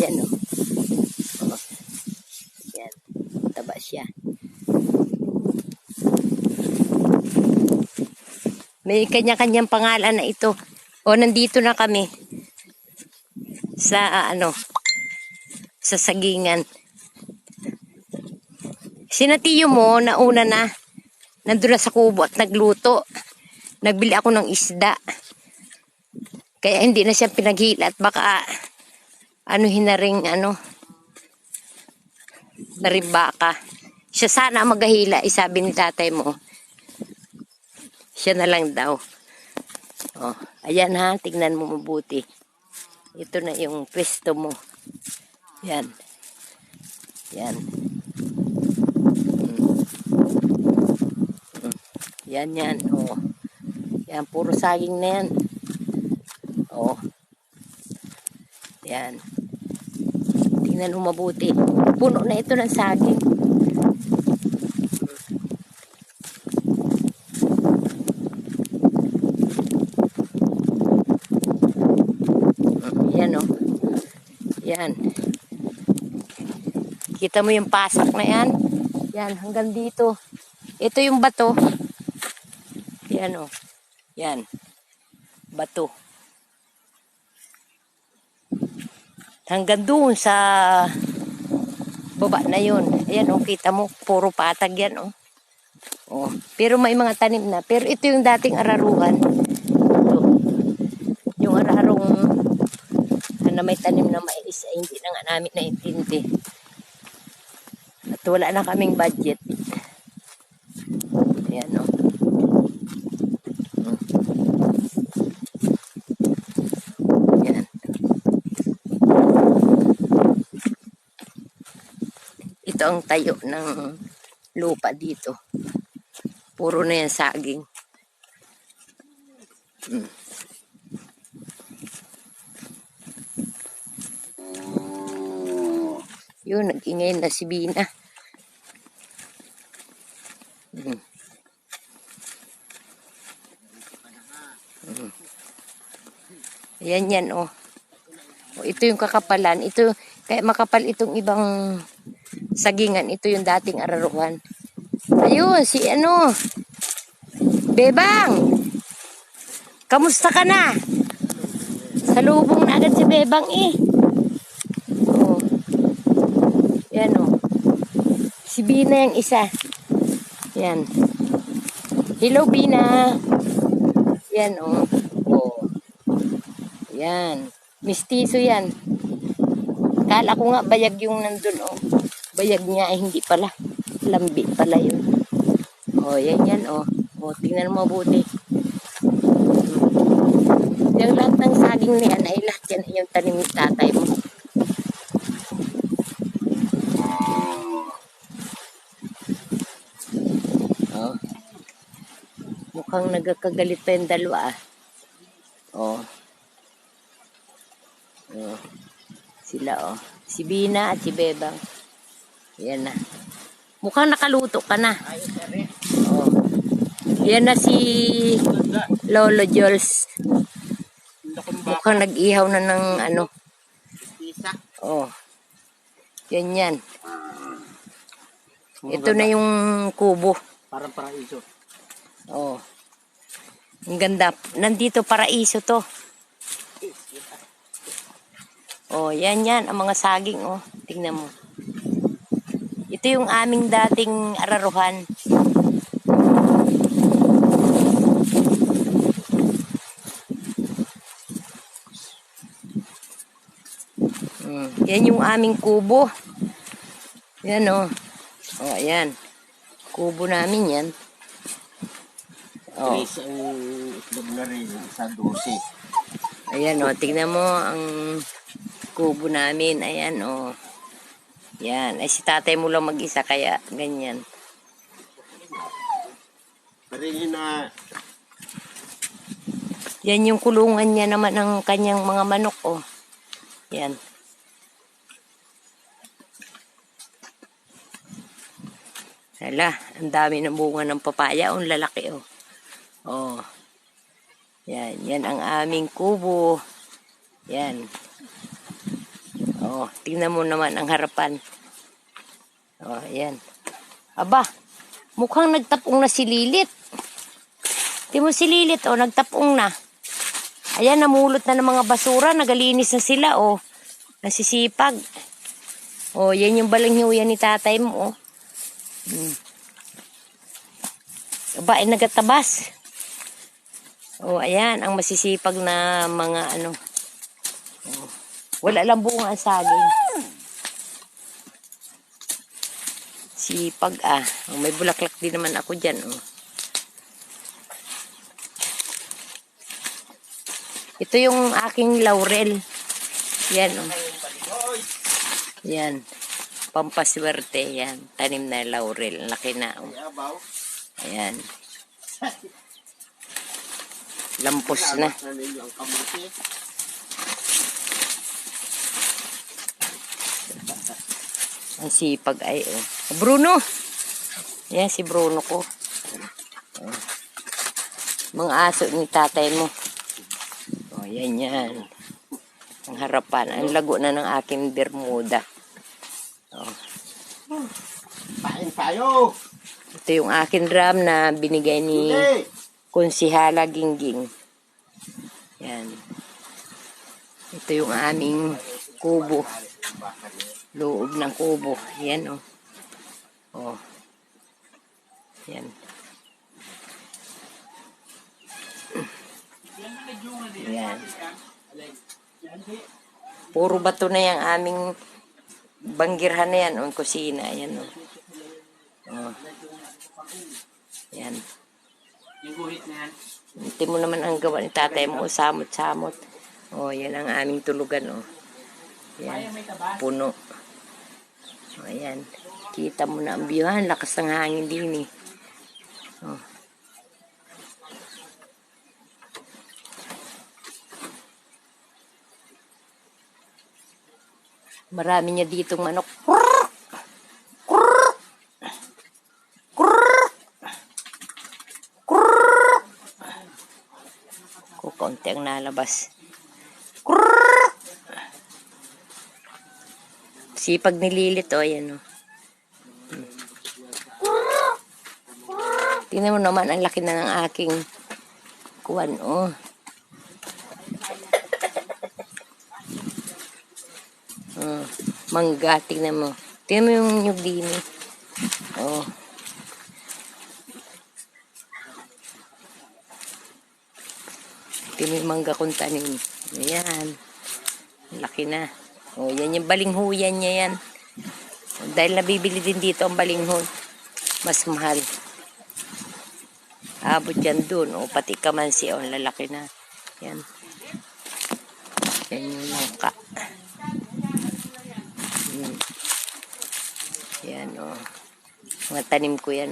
Yan o. Oh. Yan. Taba siya. May kanya-kanyang pangalan na ito. O, nandito na kami. Sa sa sagingan. Sinatiyo mo, nauna na. Nandun na sa kubo at nagluto. Nagbili ako ng isda. Kaya hindi na siya pinaghilat. Baka, hinaring, naring baka. Siya sana maghahila, sabi ni tatay mo. Siya na lang daw. Oh, ayan ha, tignan mo mabuti. Ito na yung pwesto mo. Yan. Yan. Yan. Oh. Yan, puro saging na yan. Oh. Yan. Tingnan mo mabuti. Puno na ito ng saging. Yan oh. Yan. Kita mo yung pasak na yan? Yan, hanggang dito. Ito yung bato. Yan oh. Yan. Bato. Hanggang doon sa baba na yun. Ayan oh, kita mo, puro patag yan oh. Oh. Pero may mga tanim na. Pero ito yung dating araruhan. Ito. Yung ararong na may tanim na mais ay hindi na nga namin naintindi. At wala na kaming budget. Ayan o. Ayan. Ito ang tayo ng lupa dito. Puro na yan saging. Yun, nag-ingay na si Bina. Ayan yan, oh. Oh. Ito yung kakapalan. Ito, kaya makapal itong ibang sagingan. Ito yung dating araruhan. Ayun, si Bebang! Kamusta ka na? Salubong na agad si Bebang eh. Oh. Yan oh. Si Bina yung isa. Yan. Hello Bina. Yan oh. Oh. Yan. Mistiso yan. Kala ko nga bayag yung nandun oh. Bayag niya ay hindi pala. Lambi pala yun. Oh, yan oh. Oh, tingnan mo mabuti. Yung lahat ng saging na yan ay lahat yan ay yung tanim ni tatay mo. Oh. Mukhang nagkagalit pa yung dalawa ah. Oh. Oh. Sila oh. Si Bina at si Bebang. Yan na. Mukhang nakaluto ka na. Oh. Yan na si Lolo Jules. Mukhang nag-ihaw na ng Oh. Yan. Ito na yung kubo. Parang paraiso. Oh. Ang ganda. Nandito paraiso to. Oh, yan. Ang mga saging, oh. Tingnan mo. Ito yung aming dating araruhan. Yan yung aming kubo. Yan, oh. Oh, ayan. Kubo namin yan. Oh. Tres ang itlog na rin sa 12. Ayan o, tignan mo ang kubo namin. Ayan o. Yan. Ay si tatay mo lang mag-isa kaya ganyan. Parin na. Yan yung kulungan niya naman ng kanyang mga manok o. Yan. Hala, ang dami ng bunga ng papaya. Ang lalaki o. Oh. Yan ang aming kubo. Yan. Oh, tingnan mo naman ang harapan. Oh, ayan. Aba, mukhang nagtapong na si Lilit. Tingnan mo si Lilit, oh, nagtapong na. Ayan, namulot na ng mga basura, nagalinis na sila, oh. Nasisipag. Oh, yan yung balinghiuyan ni tatay mo, oh. Aba, ay nagatabas. Oh, ayan, ang masisipag na mga ano. Oh, wala lang bunga ang saging. Sipag ah. Oh, may bulaklak din naman ako dyan, oh. Ito yung aking laurel. Yan, oh. Yan. Pampaswerte, yan. Tanim na laurel. Laki na, oh. Ayan. Lampos na. Ang sipag ay, oh. Bruno! Yan, si Bruno ko. Oh. Mga aso ni tatay mo. Oh, yan yan. Ang harapan. Ang lago na ng aking Bermuda. Oh. Pain tayo! Ito yung akin drum na binigay ni Konsihala Gingging. Yan. Ito yung aming kubo. Loob ng kubo. Yan, oh. Oh. Yan. Yan. Puro bato na yung aming banggirhan na yan. O, kusina. Yan, oh. Oh. Yan. Hindi mo naman ang gawa ni tatay mo. Samot-samot. Oh, yan ang aming tulugan, oh. Yan. Puno. Oh, ayan. Kita mo na ang biyuhan. Lakas ng hangin din, eh. Oh. Marami niya ditong manok. Kaunti ang nalabas. Sipag ni Lilit, oh, ayan, oh. Tingnan mo naman, ang laki na ng aking kuwan, oh. Mangga, tingnan mo. Tingnan mo yung nyug din, oh. Tingnan mo yung mangga kong tanim. Ayan. Laki na. Oh, yan yung balinghuyan niya yan. Dahil nabibili din dito ang balinghoy. Mas mahal. Abot yan dun. Oh, pati kamansi. Oh, lalaki na. Yan. Yan yung langka. Yan, oh. Mga tanim ko yan.